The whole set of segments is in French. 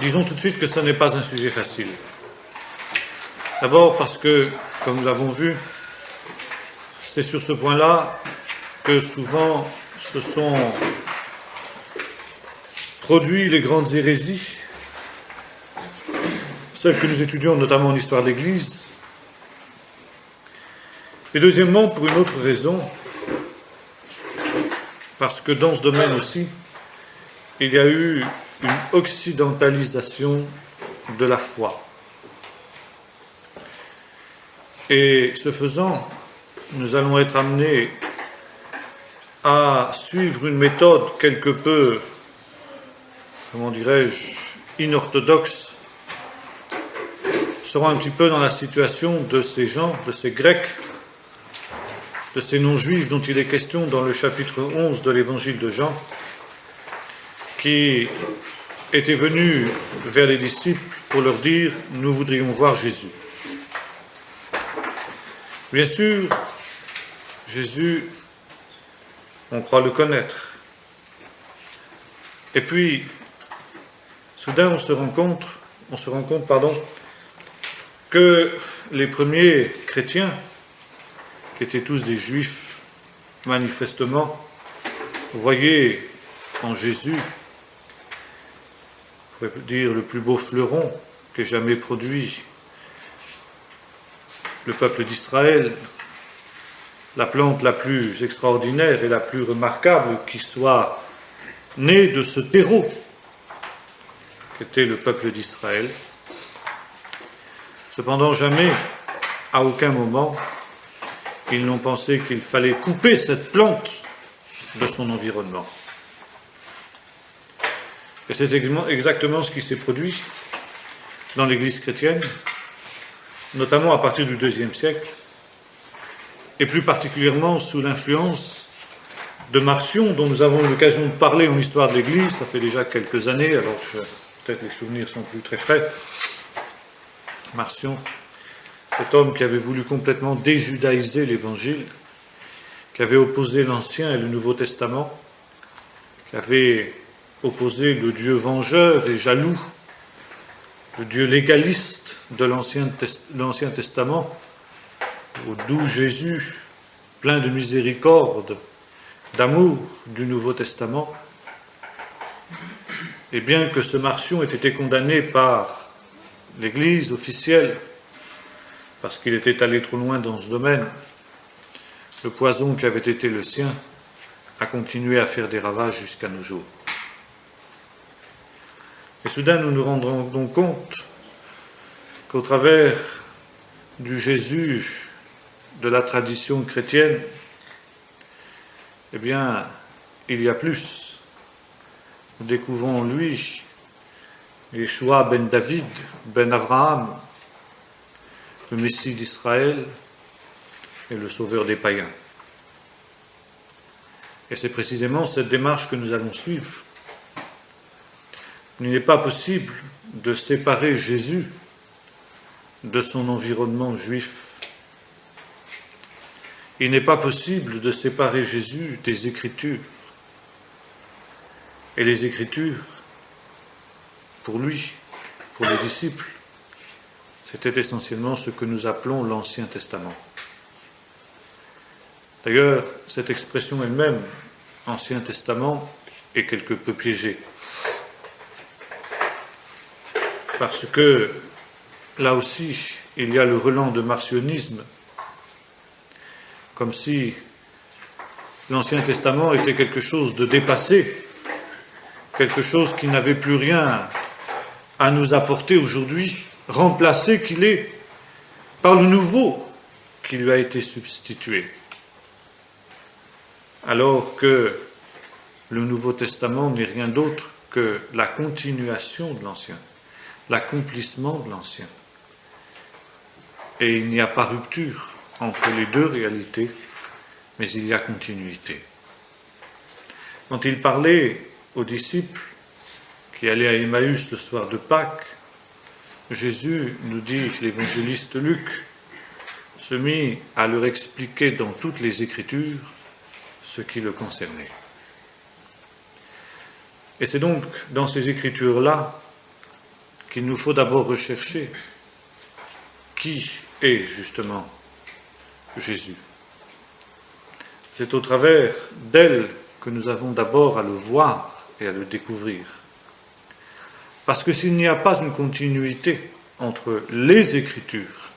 Disons tout de suite que ce n'est pas un sujet facile. D'abord parce que, comme nous l'avons vu, c'est sur ce point-là que souvent se sont produits les grandes hérésies, celles que nous étudions notamment en histoire de l'Église. Et deuxièmement, pour une autre raison, parce que dans ce domaine aussi, il y a eu une occidentalisation de la foi. Et ce faisant, nous allons être amenés à suivre une méthode quelque peu, comment dirais-je, inorthodoxe. Nous serons un petit peu dans la situation de ces gens, de ces Grecs, de ces non-juifs dont il est question dans le chapitre 11 de l'évangile de Jean, qui étaient venus vers les disciples pour leur dire « Nous voudrions voir Jésus ». Bien sûr, Jésus, on croit le connaître. Et puis, soudain, on se rend compte, que les premiers chrétiens, qui étaient tous des juifs, manifestement, voyaient en Jésus, on pourrait dire le plus beau fleuron qu'ait jamais produit le peuple d'Israël, la plante la plus extraordinaire et la plus remarquable qui soit née de ce terreau qu'était le peuple d'Israël. Cependant, jamais, à aucun moment, ils n'ont pensé qu'il fallait couper cette plante de son environnement. Et c'est exactement ce qui s'est produit dans l'Église chrétienne, notamment à partir du IIe siècle, et plus particulièrement sous l'influence de Marcion, dont nous avons eu l'occasion de parler en histoire de l'Église, ça fait déjà quelques années, alors peut-être les souvenirs sont plus très frais. Marcion, cet homme qui avait voulu complètement déjudaïser l'Évangile, qui avait opposé l'Ancien et le Nouveau Testament, qui avait opposé le Dieu vengeur et jaloux, le Dieu légaliste de l'Ancien Testament, au doux Jésus, plein de miséricorde, d'amour du Nouveau Testament. Et bien que ce Marcion ait été condamné par l'Église officielle, parce qu'il était allé trop loin dans ce domaine, le poison qui avait été le sien a continué à faire des ravages jusqu'à nos jours. Et soudain, nous nous rendons donc compte qu'au travers du Jésus de la tradition chrétienne, eh bien, il y a plus. Nous découvrons en lui Yeshua ben David, ben Abraham, le Messie d'Israël et le Sauveur des païens. Et c'est précisément cette démarche que nous allons suivre. Il n'est pas possible de séparer Jésus de son environnement juif. Il n'est pas possible de séparer Jésus des Écritures. Et les Écritures, pour lui, pour les disciples, c'était essentiellement ce que nous appelons l'Ancien Testament. D'ailleurs, cette expression elle-même, Ancien Testament, est quelque peu piégée. Parce que, là aussi, il y a le relent de marcionisme, comme si l'Ancien Testament était quelque chose de dépassé, quelque chose qui n'avait plus rien à nous apporter aujourd'hui, remplacé qu'il est par le nouveau qui lui a été substitué. Alors que le Nouveau Testament n'est rien d'autre que la continuation de l'Ancien, l'accomplissement de l'Ancien. Et il n'y a pas rupture entre les deux réalités, mais il y a continuité. Quand il parlait aux disciples qui allaient à Emmaüs le soir de Pâques, Jésus, nous dit l'évangéliste Luc, se mit à leur expliquer dans toutes les Écritures ce qui le concernait. Et c'est donc dans ces Écritures-là qu'il nous faut d'abord rechercher qui est justement Jésus. C'est au travers d'elle que nous avons d'abord à le voir et à le découvrir. Parce que s'il n'y a pas une continuité entre les Écritures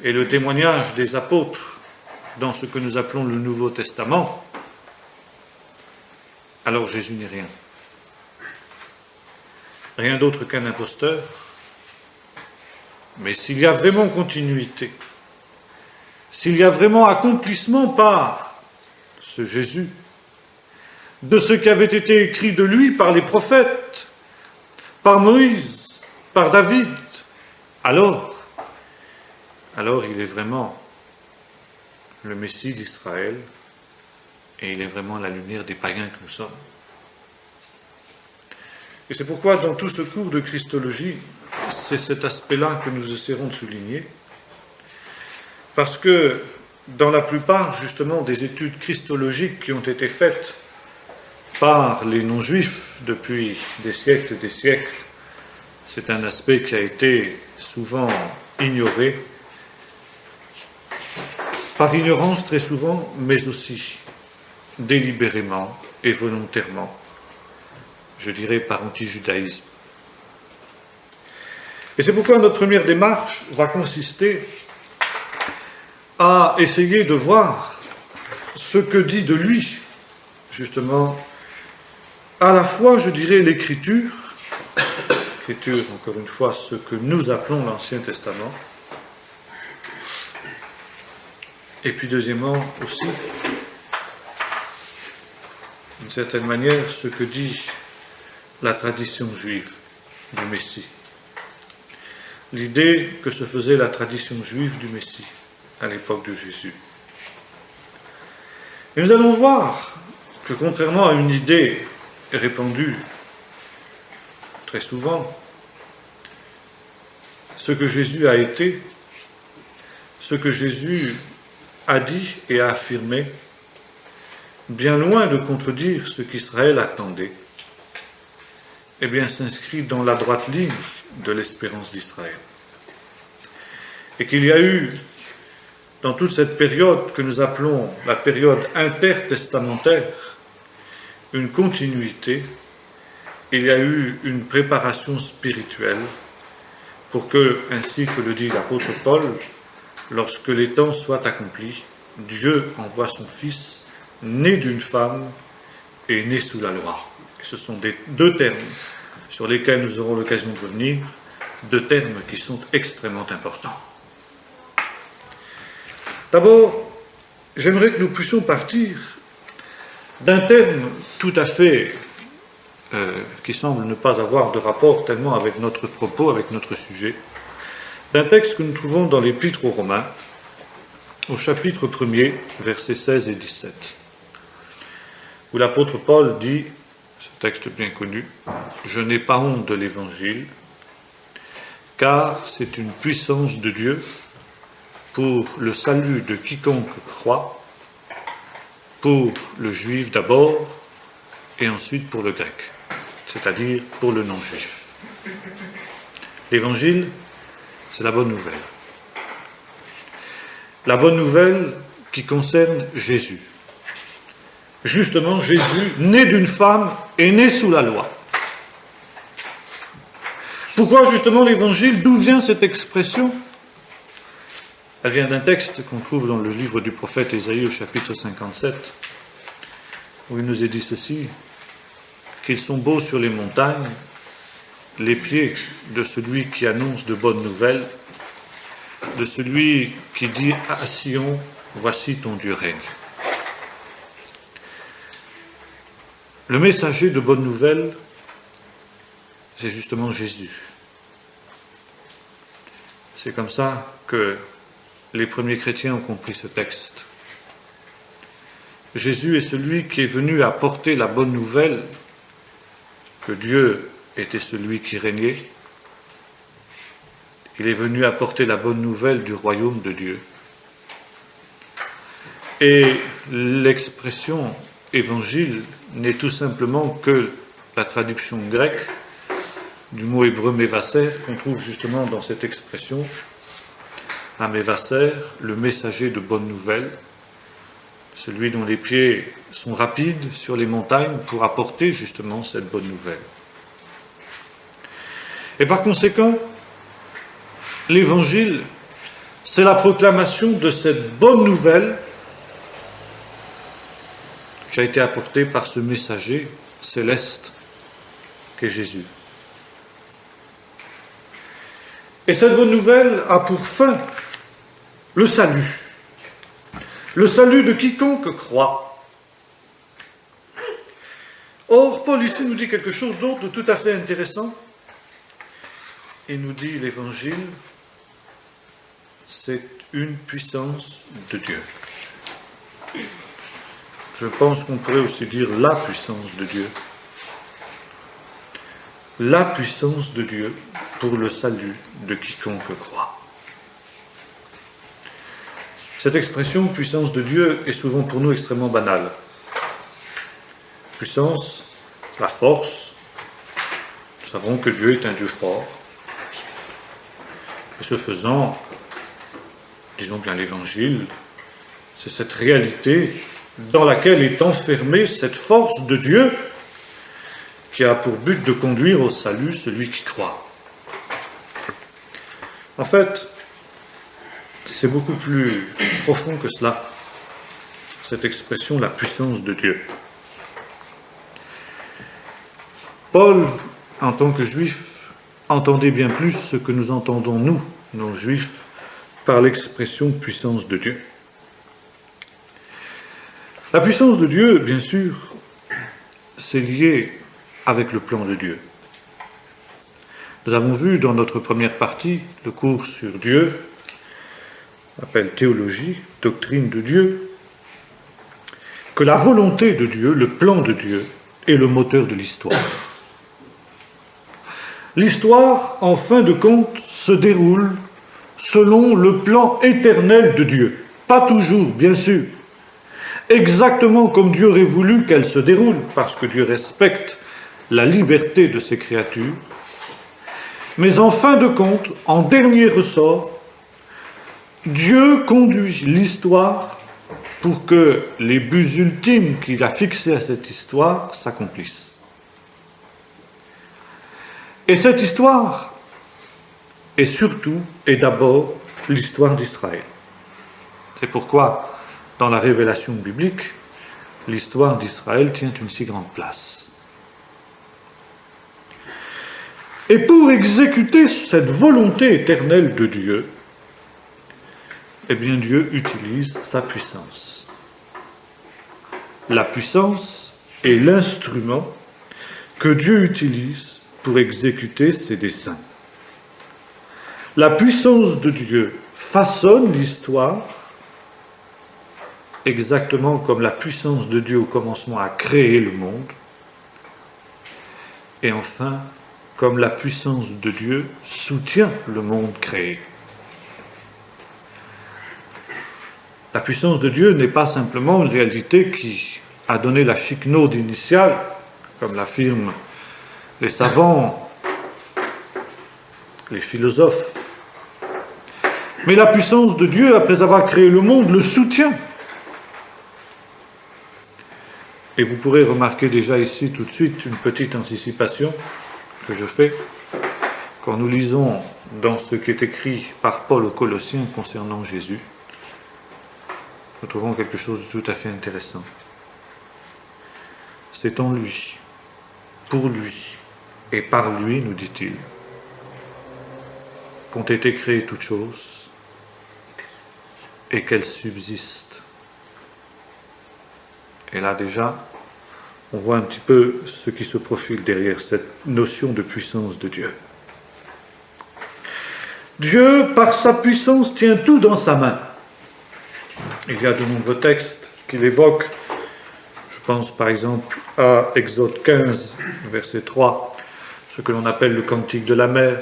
et le témoignage des apôtres dans ce que nous appelons le Nouveau Testament, alors Jésus n'est rien. Rien d'autre qu'un imposteur. Mais s'il y a vraiment continuité, s'il y a vraiment accomplissement par ce Jésus, de ce qui avait été écrit de lui par les prophètes, par Moïse, par David, alors il est vraiment le Messie d'Israël et il est vraiment la lumière des païens que nous sommes. Et c'est pourquoi dans tout ce cours de Christologie, c'est cet aspect-là que nous essaierons de souligner, parce que dans la plupart justement des études christologiques qui ont été faites par les non-juifs depuis des siècles et des siècles, c'est un aspect qui a été souvent ignoré, par ignorance très souvent, mais aussi délibérément et volontairement, je dirais par anti-judaïsme. Et c'est pourquoi notre première démarche va consister à essayer de voir ce que dit de lui, justement, à la fois, je dirais, l'Écriture, encore une fois, ce que nous appelons l'Ancien Testament, et puis deuxièmement aussi, d'une certaine manière, ce que dit la tradition juive du Messie. L'idée que se faisait la tradition juive du Messie à l'époque de Jésus. Et nous allons voir que contrairement à une idée répandue très souvent, ce que Jésus a été, ce que Jésus a dit et a affirmé, bien loin de contredire ce qu'Israël attendait, eh bien s'inscrit dans la droite ligne de l'espérance d'Israël. Et qu'il y a eu, dans toute cette période que nous appelons la période intertestamentaire, une continuité, il y a eu une préparation spirituelle pour que, ainsi que le dit l'apôtre Paul, lorsque les temps soient accomplis, Dieu envoie son Fils, né d'une femme et né sous la loi. Et ce sont deux termes sur lesquels nous aurons l'occasion de revenir, deux termes qui sont extrêmement importants. D'abord, j'aimerais que nous puissions partir d'un terme tout à fait qui semble ne pas avoir de rapport tellement avec notre propos, avec notre sujet, d'un texte que nous trouvons dans l'Épître aux Romains, au chapitre 1er, versets 16 et 17, où l'apôtre Paul dit, ce texte bien connu, « Je n'ai pas honte de l'Évangile, car c'est une puissance de Dieu pour le salut de quiconque croit, pour le juif d'abord, et ensuite pour le grec, c'est-à-dire pour le non-juif. » L'Évangile, c'est la bonne nouvelle. La bonne nouvelle qui concerne Jésus. Justement, Jésus, né d'une femme, est né sous la loi. Pourquoi justement l'Évangile? D'où vient cette expression? Elle vient d'un texte qu'on trouve dans le livre du prophète Ésaïe au chapitre 57, où il nous est dit ceci, qu'ils sont beaux sur les montagnes, les pieds de celui qui annonce de bonnes nouvelles, de celui qui dit à Sion, voici ton Dieu règne. Le messager de bonnes nouvelles, c'est justement Jésus. C'est comme ça que les premiers chrétiens ont compris ce texte. Jésus est celui qui est venu apporter la bonne nouvelle que Dieu était celui qui régnait. Il est venu apporter la bonne nouvelle du royaume de Dieu. Et l'expression évangile n'est tout simplement que la traduction grecque du mot hébreu mévaser, qu'on trouve justement dans cette expression, un mévaser, le messager de bonne nouvelle, celui dont les pieds sont rapides sur les montagnes pour apporter justement cette bonne nouvelle. Et par conséquent, l'évangile, c'est la proclamation de cette bonne nouvelle qui a été apportée par ce messager céleste qu'est Jésus. Et cette bonne nouvelle a pour fin le salut de quiconque croit. Or, Paul ici nous dit quelque chose d'autre de tout à fait intéressant. Il nous dit l'évangile, c'est une puissance de Dieu. Je pense qu'on pourrait aussi dire la puissance de Dieu. La puissance de Dieu pour le salut de quiconque croit. Cette expression, puissance de Dieu, est souvent pour nous extrêmement banale. Puissance, la force. Nous savons que Dieu est un Dieu fort. Et ce faisant, disons bien l'évangile, c'est cette réalité dans laquelle est enfermée cette force de Dieu qui a pour but de conduire au salut celui qui croit. En fait, c'est beaucoup plus profond que cela, cette expression, la puissance de Dieu. Paul, en tant que juif, entendait bien plus ce que nous entendons, nous, non-juifs, par l'expression puissance de Dieu. La puissance de Dieu, bien sûr, c'est lié avec le plan de Dieu. Nous avons vu dans notre première partie, le cours sur Dieu, on appelle théologie, doctrine de Dieu, que la volonté de Dieu, le plan de Dieu, est le moteur de l'histoire. L'histoire, en fin de compte, se déroule selon le plan éternel de Dieu. Pas toujours, bien sûr. Exactement comme Dieu aurait voulu qu'elle se déroule, parce que Dieu respecte la liberté de ses créatures. Mais en fin de compte, en dernier ressort, Dieu conduit l'histoire pour que les buts ultimes qu'il a fixés à cette histoire s'accomplissent. Et cette histoire est surtout et d'abord l'histoire d'Israël. C'est pourquoi, dans la révélation biblique, l'histoire d'Israël tient une si grande place. Et pour exécuter cette volonté éternelle de Dieu, eh bien Dieu utilise sa puissance. La puissance est l'instrument que Dieu utilise pour exécuter ses desseins. La puissance de Dieu façonne l'histoire exactement comme la puissance de Dieu au commencement a créé le monde, et enfin, comme la puissance de Dieu soutient le monde créé. La puissance de Dieu n'est pas simplement une réalité qui a donné la chiquenaude initiale, comme l'affirment les savants, les philosophes. Mais la puissance de Dieu, après avoir créé le monde, le soutient. Et vous pourrez remarquer déjà ici tout de suite une petite anticipation que je fais quand nous lisons dans ce qui est écrit par Paul aux Colossiens concernant Jésus. Nous trouvons quelque chose de tout à fait intéressant. C'est en lui, pour lui et par lui, nous dit-il, qu'ont été créées toutes choses et qu'elles subsistent. Et là déjà, on voit un petit peu ce qui se profile derrière cette notion de puissance de Dieu. Dieu, par sa puissance, tient tout dans sa main. Il y a de nombreux textes qui l'évoquent. Je pense par exemple à Exode 15, verset 3, ce que l'on appelle le cantique de la mer.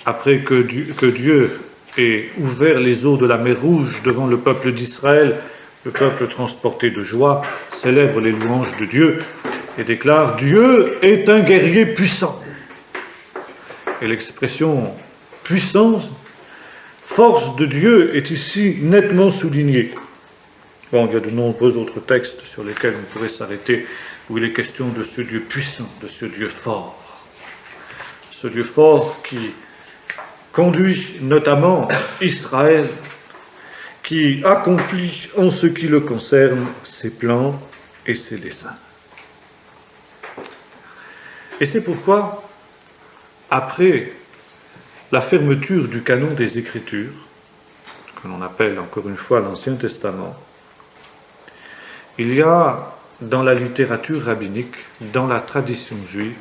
Après que Dieu ait ouvert les eaux de la mer Rouge devant le peuple d'Israël, le peuple transporté de joie célèbre les louanges de Dieu et déclare « Dieu est un guerrier puissant ». et l'expression puissance, force de Dieu est ici nettement soulignée. Bon, il y a de nombreux autres textes sur lesquels on pourrait s'arrêter, où il est question de ce Dieu puissant, de ce Dieu fort. Ce Dieu fort qui conduit notamment Israël, qui accomplit en ce qui le concerne ses plans et ses desseins. Et c'est pourquoi, après la fermeture du canon des Écritures, que l'on appelle encore une fois l'Ancien Testament, il y a dans la littérature rabbinique, dans la tradition juive,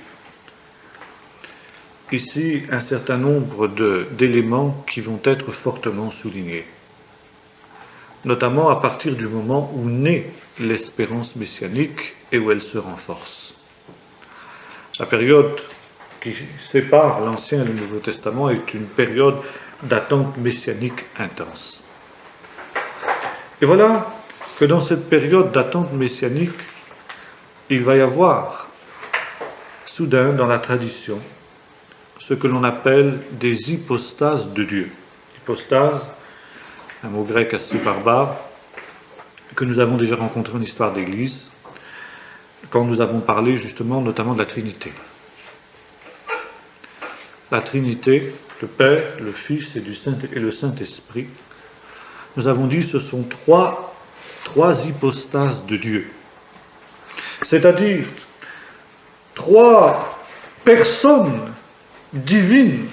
ici un certain nombre d'éléments qui vont être fortement soulignés, notamment à partir du moment où naît l'espérance messianique et où elle se renforce. La période qui sépare l'Ancien et le Nouveau Testament est une période d'attente messianique intense. Et voilà que dans cette période d'attente messianique, il va y avoir, soudain, dans la tradition, ce que l'on appelle des hypostases de Dieu. Hypostase, un mot grec assez barbare, que nous avons déjà rencontré en histoire d'Église, quand nous avons parlé justement notamment de la Trinité. La Trinité, le Père, le Fils et le Saint-Esprit, nous avons dit ce sont trois hypostases de Dieu. C'est-à-dire trois personnes divines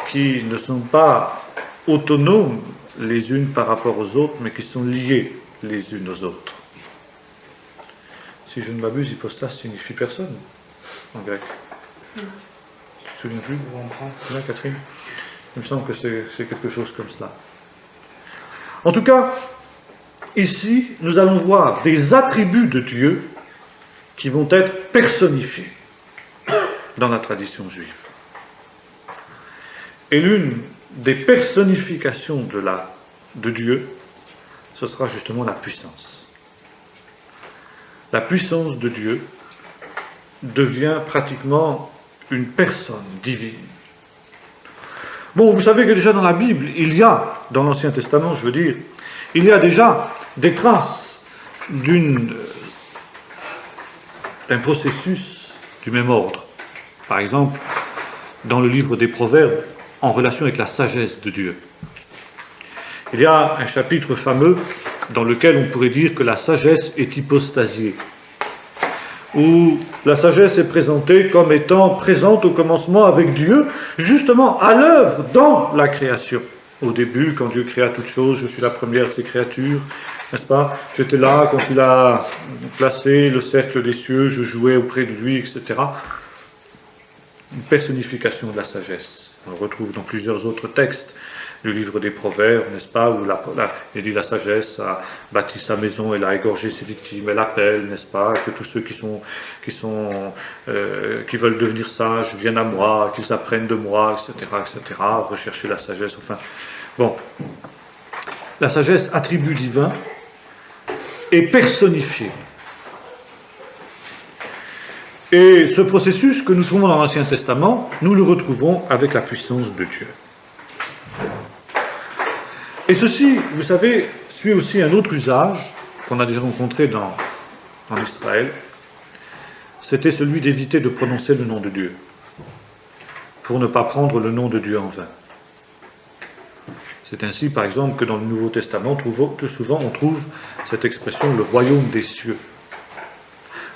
qui ne sont pas autonomes les unes par rapport aux autres, mais qui sont liées les unes aux autres. Si je ne m'abuse, hypostase signifie personne en grec. Tu te souviens plus où on prend là, Catherine? Il me semble que c'est quelque chose comme cela. En tout cas, ici, nous allons voir des attributs de Dieu qui vont être personnifiés dans la tradition juive. Et l'une des personnifications de Dieu, ce sera justement la puissance. La puissance de Dieu devient pratiquement une personne divine. Bon, vous savez que déjà dans la Bible, il y a, dans l'Ancien Testament, je veux dire, il y a déjà des traces d'un processus du même ordre. Par exemple, dans le livre des Proverbes, en relation avec la sagesse de Dieu. Il y a un chapitre fameux dans lequel on pourrait dire que la sagesse est hypostasiée, où la sagesse est présentée comme étant présente au commencement avec Dieu, justement à l'œuvre dans la création. Au début, quand Dieu créa toutes choses, je suis la première de ses créatures, n'est-ce pas? J'étais là quand il a placé le cercle des cieux, je jouais auprès de lui, etc. Une personnification de la sagesse. On le retrouve dans plusieurs autres textes du livre des Proverbes, n'est-ce pas, où il dit la sagesse a bâti sa maison, elle a égorgé ses victimes, elle appelle, n'est-ce pas, que tous ceux qui veulent devenir sages viennent à moi, qu'ils apprennent de moi, etc., rechercher la sagesse, enfin. Bon, la sagesse, attribut divin, est personnifiée. Et ce processus que nous trouvons dans l'Ancien Testament, nous le retrouvons avec la puissance de Dieu. Et ceci, vous savez, suit aussi un autre usage qu'on a déjà rencontré en Israël. C'était celui d'éviter de prononcer le nom de Dieu, pour ne pas prendre le nom de Dieu en vain. C'est ainsi, par exemple, que dans le Nouveau Testament, tout souvent, on trouve cette expression « le royaume des cieux ».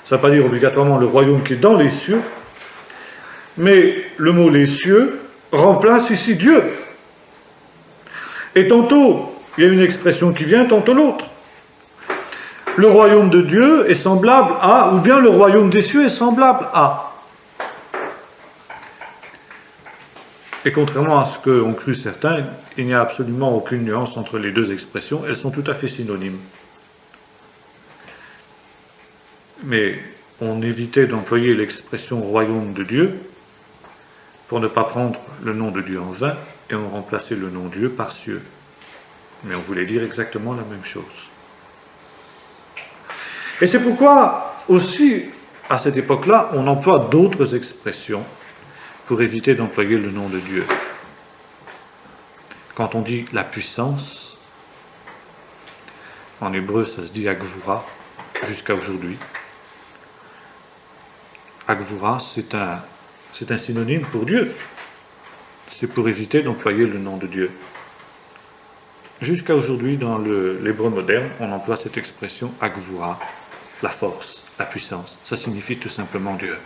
Ça ne veut pas dire obligatoirement le royaume qui est dans les cieux, mais le mot « les cieux » remplace ici Dieu. Et tantôt, il y a une expression qui vient, tantôt l'autre. Le royaume de Dieu est semblable à, ou bien le royaume des cieux est semblable à. Et contrairement à ce qu'ont cru certains, il n'y a absolument aucune nuance entre les deux expressions, elles sont tout à fait synonymes. Mais on évitait d'employer l'expression royaume de Dieu pour ne pas prendre le nom de Dieu en vain, et on remplaçait le nom Dieu par cieux. Mais on voulait dire exactement la même chose. Et c'est pourquoi aussi, à cette époque-là, on emploie d'autres expressions pour éviter d'employer le nom de Dieu. Quand on dit la puissance, en hébreu ça se dit Agvura, jusqu'à aujourd'hui. Agvura, c'est un synonyme pour Dieu. C'est pour éviter d'employer le nom de Dieu. Jusqu'à aujourd'hui, dans l'hébreu moderne, on emploie cette expression Agvura, la force, la puissance. Ça signifie tout simplement Dieu.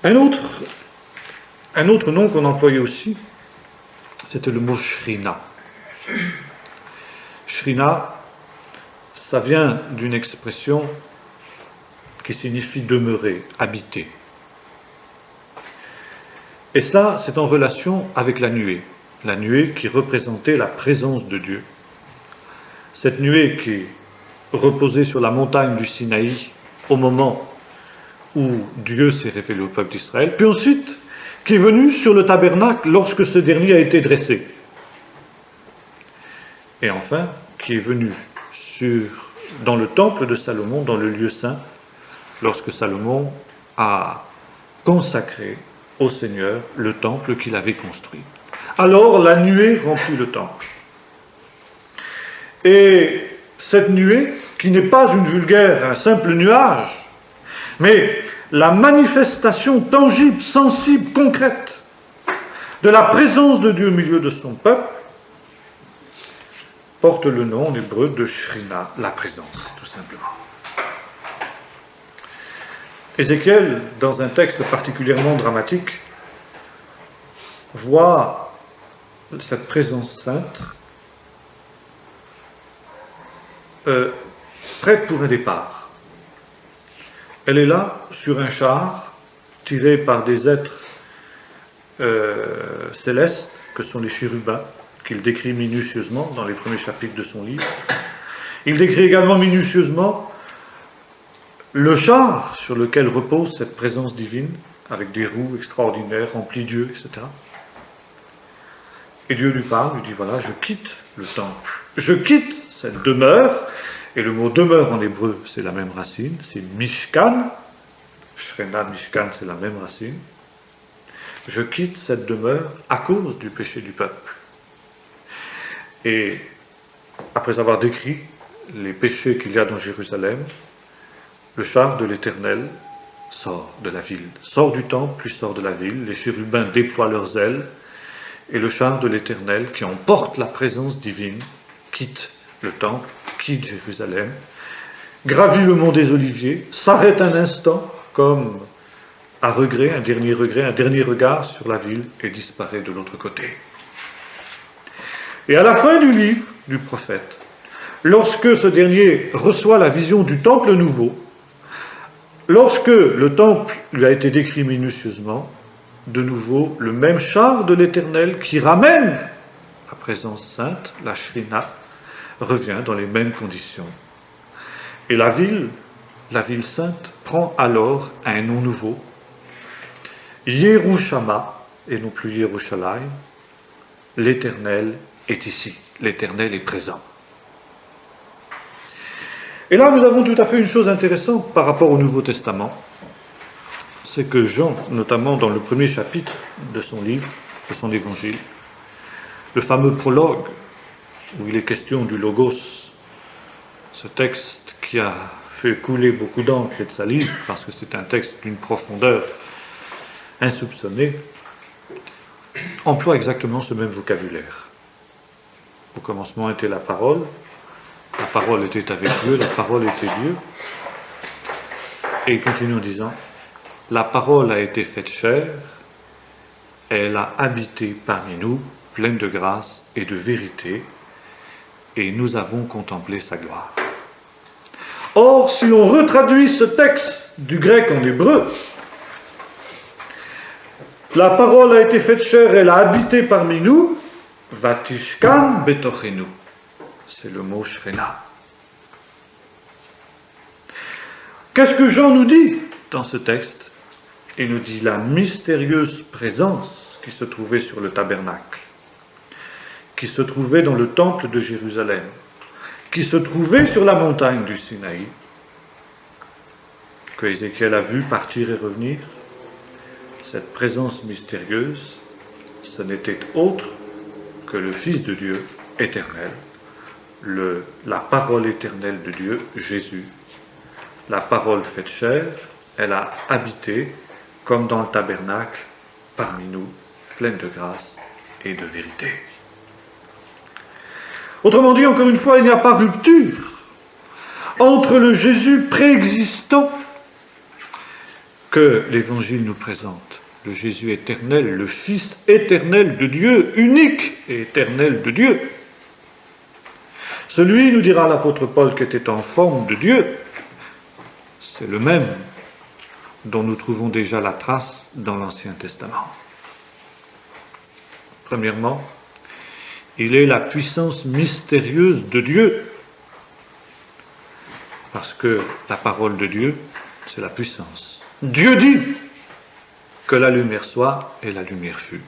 Un autre nom qu'on employait aussi, c'était le mot Shrina. Shrina, ça vient d'une expression qui signifie demeurer, habiter. Et ça, c'est en relation avec la nuée qui représentait la présence de Dieu. Cette nuée qui reposait sur la montagne du Sinaï au moment où Dieu s'est révélé au peuple d'Israël, puis ensuite qui est venue sur le tabernacle lorsque ce dernier a été dressé. Et enfin, qui est venue dans le temple de Salomon, dans le lieu saint, lorsque Salomon a consacré au Seigneur le temple qu'il avait construit. Alors la nuée remplit le temple. Et cette nuée, qui n'est pas une vulgaire, un simple nuage, mais la manifestation tangible, sensible, concrète de la présence de Dieu au milieu de son peuple, porte le nom en hébreu de Shrina, la présence, tout simplement. Ézéchiel, dans un texte particulièrement dramatique, voit cette présence sainte prête pour un départ. Elle est là, sur un char, tiré par des êtres célestes, que sont les chérubins, qu'il décrit minutieusement dans les premiers chapitres de son livre. Il décrit également minutieusement le char sur lequel repose cette présence divine, avec des roues extraordinaires, remplies d'yeux, etc. Et Dieu lui parle, lui dit, voilà, je quitte le temple, je quitte cette demeure, et le mot demeure en hébreu, c'est la même racine, c'est Mishkan, Shrena, Mishkan, c'est la même racine. Je quitte cette demeure à cause du péché du peuple. Et après avoir décrit les péchés qu'il y a dans Jérusalem, le char de l'Éternel sort de la ville, sort du temple, puis sort de la ville, les chérubins déploient leurs ailes, et le char de l'Éternel, qui emporte la présence divine, quitte le temple, quitte Jérusalem, gravit le mont des Oliviers, s'arrête un instant, comme à regret, un dernier regard sur la ville, et disparaît de l'autre côté. Et à la fin du livre du prophète, lorsque ce dernier reçoit la vision du temple nouveau, lorsque le temple lui a été décrit minutieusement, de nouveau le même char de l'Éternel qui ramène la présence sainte, la Shrina, revient dans les mêmes conditions. Et la ville sainte, prend alors un nom nouveau, Yerushama, et non plus Yerushalayim. L'Éternel est ici, l'Éternel est présent. Et là, nous avons tout à fait une chose intéressante par rapport au Nouveau Testament, c'est que Jean, notamment dans le premier chapitre de son livre, de son évangile, le fameux prologue, où il est question du Logos, ce texte qui a fait couler beaucoup d'encre et de salive, parce que c'est un texte d'une profondeur insoupçonnée, emploie exactement ce même vocabulaire. Au commencement était la parole était avec Dieu, la parole était Dieu. Et il continue en disant, la parole a été faite chair, elle a habité parmi nous, pleine de grâce et de vérité, et nous avons contemplé sa gloire. Or, si l'on retraduit ce texte du grec en hébreu, la parole a été faite chair, elle a habité parmi nous, Vatishkan betochenu. C'est le mot Shrena. Qu'est-ce que Jean nous dit dans ce texte? Il nous dit la mystérieuse présence qui se trouvait sur le tabernacle, qui se trouvait dans le temple de Jérusalem, qui se trouvait sur la montagne du Sinaï, que Ézéchiel a vu partir et revenir, Cette présence mystérieuse, ce n'était autre que le Fils de Dieu éternel, la parole éternelle de Dieu, Jésus. La parole faite chair, elle a habité, comme dans le tabernacle, parmi nous, pleine de grâce et de vérité. Autrement dit, encore une fois, il n'y a pas rupture entre le Jésus préexistant que l'Évangile nous présente, le Jésus éternel, le Fils éternel de Dieu, unique et éternel de Dieu. Celui, nous dira l'apôtre Paul, qui était en forme de Dieu, c'est le même dont nous trouvons déjà la trace dans l'Ancien Testament. Premièrement, il est la puissance mystérieuse de Dieu, parce que la parole de Dieu, c'est la puissance. Dieu dit que la lumière soit, et la lumière fut.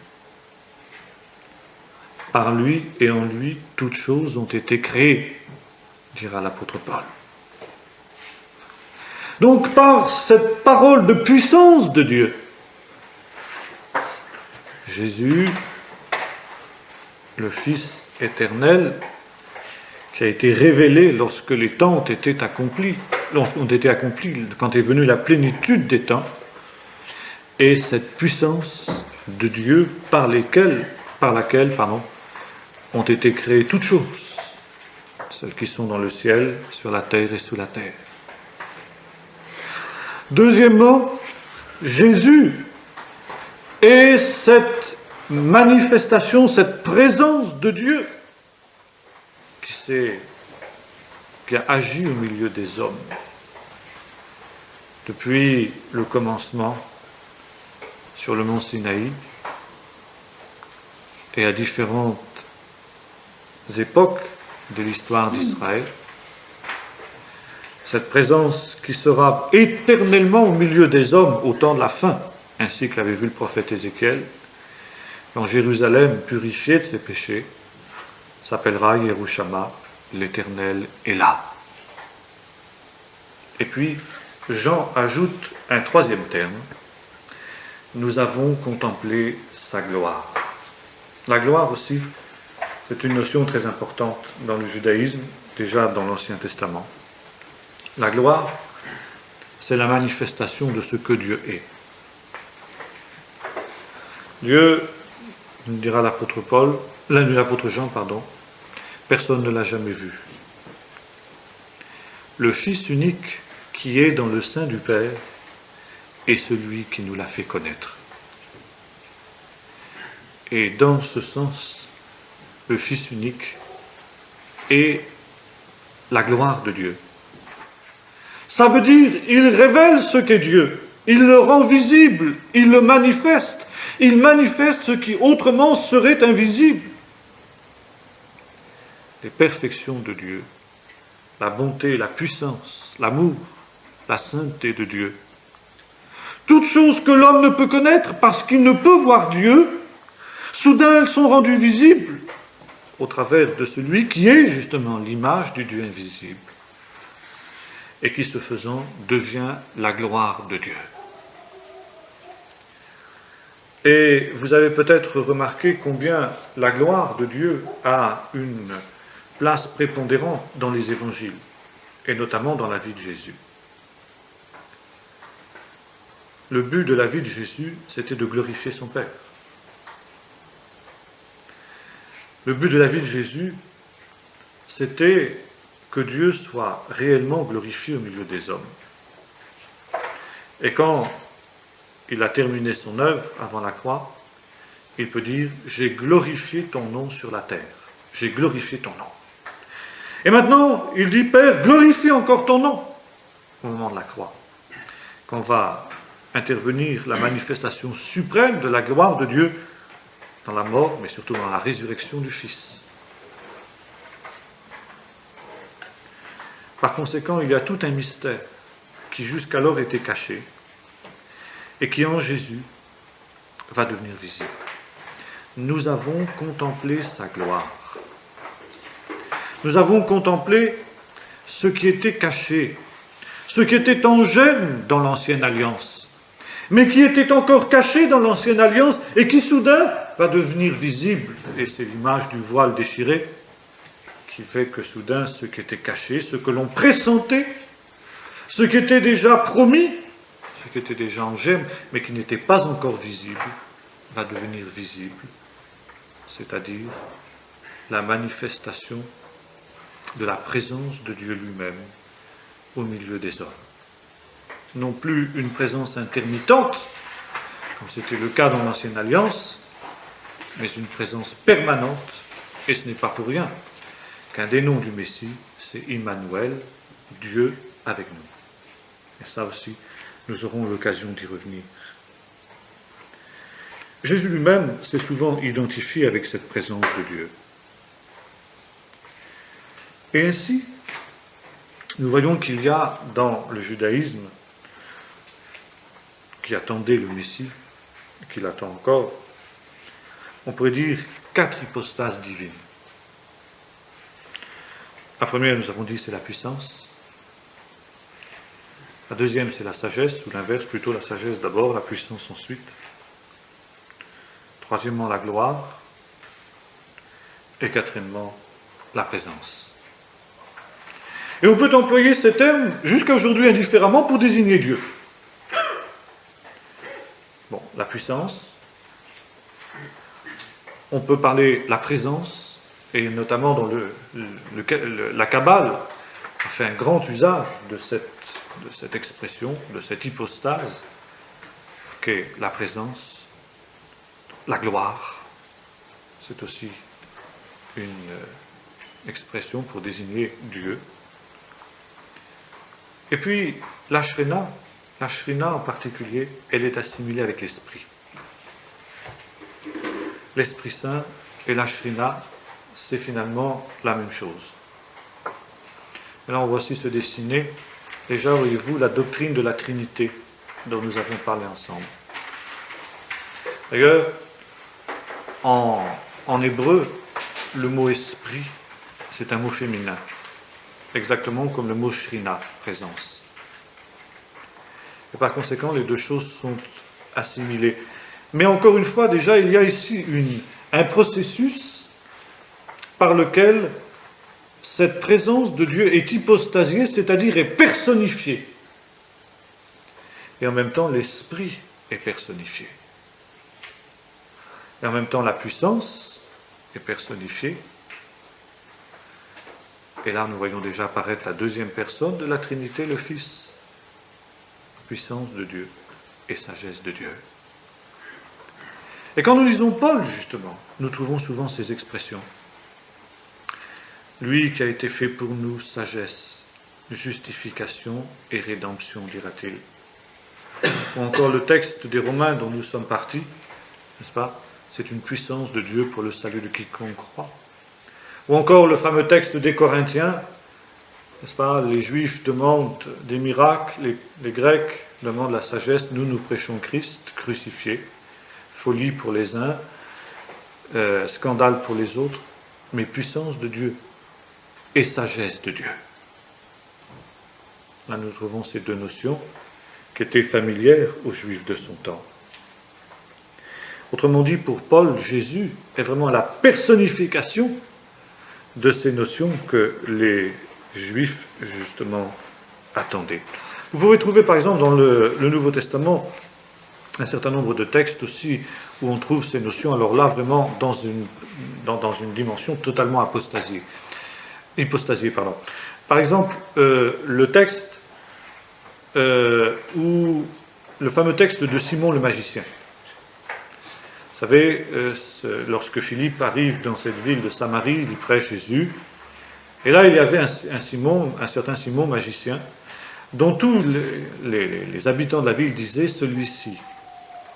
Par lui et en lui, toutes choses ont été créées, dira l'apôtre Paul. Donc, par cette parole de puissance de Dieu, Jésus, le Fils éternel, qui a été révélé lorsque les temps ont été accomplis, quand est venue la plénitude des temps, et cette puissance de Dieu par laquelle ont été créées toutes choses, celles qui sont dans le ciel, sur la terre et sous la terre. Deuxièmement, Jésus est cette manifestation, cette présence de Dieu qui a agi au milieu des hommes depuis le commencement sur le mont Sinaï et à différentes époques de l'histoire d'Israël. Cette présence qui sera éternellement au milieu des hommes au temps de la fin, ainsi que l'avait vu le prophète Ézéchiel, quand Jérusalem, purifiée de ses péchés, s'appellera Yerushalma, l'Éternel est là. Et puis, Jean ajoute un troisième terme, nous avons contemplé sa gloire. La gloire aussi, c'est une notion très importante dans le judaïsme, déjà dans l'Ancien Testament. La gloire, c'est la manifestation de ce que Dieu est. Dieu, nous dira l'apôtre Jean, personne ne l'a jamais vu. Le Fils unique qui est dans le sein du Père est celui qui nous l'a fait connaître. Et dans ce sens, le Fils unique est la gloire de Dieu. Ça veut dire, il révèle ce qu'est Dieu, il le rend visible, il le manifeste, il manifeste ce qui autrement serait invisible. Les perfections de Dieu, la bonté, la puissance, l'amour, la sainteté de Dieu, toutes choses que l'homme ne peut connaître parce qu'il ne peut voir Dieu, soudain elles sont rendues visibles au travers de celui qui est justement l'image du Dieu invisible et qui, ce faisant, devient la gloire de Dieu. Et vous avez peut-être remarqué combien la gloire de Dieu a une place prépondérante dans les évangiles, et notamment dans la vie de Jésus. Le but de la vie de Jésus, c'était de glorifier son Père. Le but de la vie de Jésus, c'était que Dieu soit réellement glorifié au milieu des hommes. Et quand il a terminé son œuvre avant la croix, il peut dire « J'ai glorifié ton nom sur la terre. J'ai glorifié ton nom. » Et maintenant, il dit « Père, glorifie encore ton nom » au moment de la croix, quand va intervenir la manifestation suprême de la gloire de Dieu dans la mort, mais surtout dans la résurrection du Fils. Par conséquent, il y a tout un mystère qui jusqu'alors était caché et qui en Jésus va devenir visible. Nous avons contemplé sa gloire. Nous avons contemplé ce qui était caché, ce qui était en germe dans l'ancienne alliance, mais qui était encore caché dans l'ancienne alliance et qui soudain va devenir visible. Et c'est l'image du voile déchiré qui fait que soudain ce qui était caché, ce que l'on pressentait, ce qui était déjà promis, ce qui était déjà en germe, mais qui n'était pas encore visible, va devenir visible, c'est-à-dire la manifestation de la présence de Dieu lui-même au milieu des hommes. Non plus une présence intermittente, comme c'était le cas dans l'Ancienne Alliance, mais une présence permanente, et ce n'est pas pour rien qu'un des noms du Messie, c'est Immanuel, Dieu avec nous. Et ça aussi, nous aurons l'occasion d'y revenir. Jésus lui-même s'est souvent identifié avec cette présence de Dieu. Et ainsi, nous voyons qu'il y a dans le judaïsme, qui attendait le Messie, qui l'attend encore, on pourrait dire 4 hypostases divines. La première, nous avons dit, c'est la puissance. La deuxième, c'est la sagesse, ou l'inverse, plutôt la sagesse d'abord, la puissance ensuite. Troisièmement, la gloire. Et quatrièmement, la présence. Et on peut employer ces termes jusqu'à aujourd'hui indifféremment pour désigner Dieu. Bon, la puissance, on peut parler la présence, et notamment dans la Kabbale a fait un grand usage de cette expression, de cette hypostase, qu'est la présence, la gloire. C'est aussi une expression pour désigner Dieu. Et puis, la Shrina en particulier, elle est assimilée avec l'Esprit. L'Esprit Saint et la Shrina, c'est finalement la même chose. Et là, on voit aussi se dessiner, déjà, voyez-vous, la doctrine de la Trinité dont nous avons parlé ensemble. D'ailleurs, en hébreu, le mot esprit, c'est un mot féminin, exactement comme le mot Shrina, présence. Et par conséquent, les deux choses sont assimilées. Mais encore une fois, déjà, il y a ici un processus par lequel cette présence de Dieu est hypostasiée, c'est-à-dire est personnifiée. Et en même temps, l'Esprit est personnifié. Et en même temps, la puissance est personnifiée. Et là, nous voyons déjà apparaître la deuxième personne de la Trinité, le Fils. Puissance de Dieu et sagesse de Dieu. Et quand nous lisons Paul, justement, nous trouvons souvent ces expressions. Lui qui a été fait pour nous sagesse, justification et rédemption, dira-t-il. Ou encore le texte des Romains dont nous sommes partis, n'est-ce pas? C'est une puissance de Dieu pour le salut de quiconque croit. Ou encore le fameux texte des Corinthiens, n'est-ce pas? Les Juifs demandent des miracles, les Grecs demandent la sagesse, nous prêchons Christ crucifié. Folie pour les uns, scandale pour les autres, mais puissance de Dieu et sagesse de Dieu. Là, nous trouvons ces deux notions qui étaient familières aux Juifs de son temps. Autrement dit, pour Paul, Jésus est vraiment la personnification de ces notions que les Juifs, justement, attendaient. Vous pouvez trouver, par exemple, dans le Nouveau Testament, un certain nombre de textes aussi où on trouve ces notions, alors là, vraiment, dans une dimension totalement hypostasiée. Par exemple, le texte, où le fameux texte de Simon le magicien. Vous savez, lorsque Philippe arrive dans cette ville de Samarie, il prêche Jésus, et là, il y avait un certain Simon magicien, dont tous les habitants de la ville disaient, celui-ci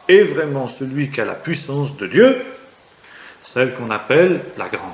est vraiment celui qui a la puissance de Dieu, celle qu'on appelle la grande.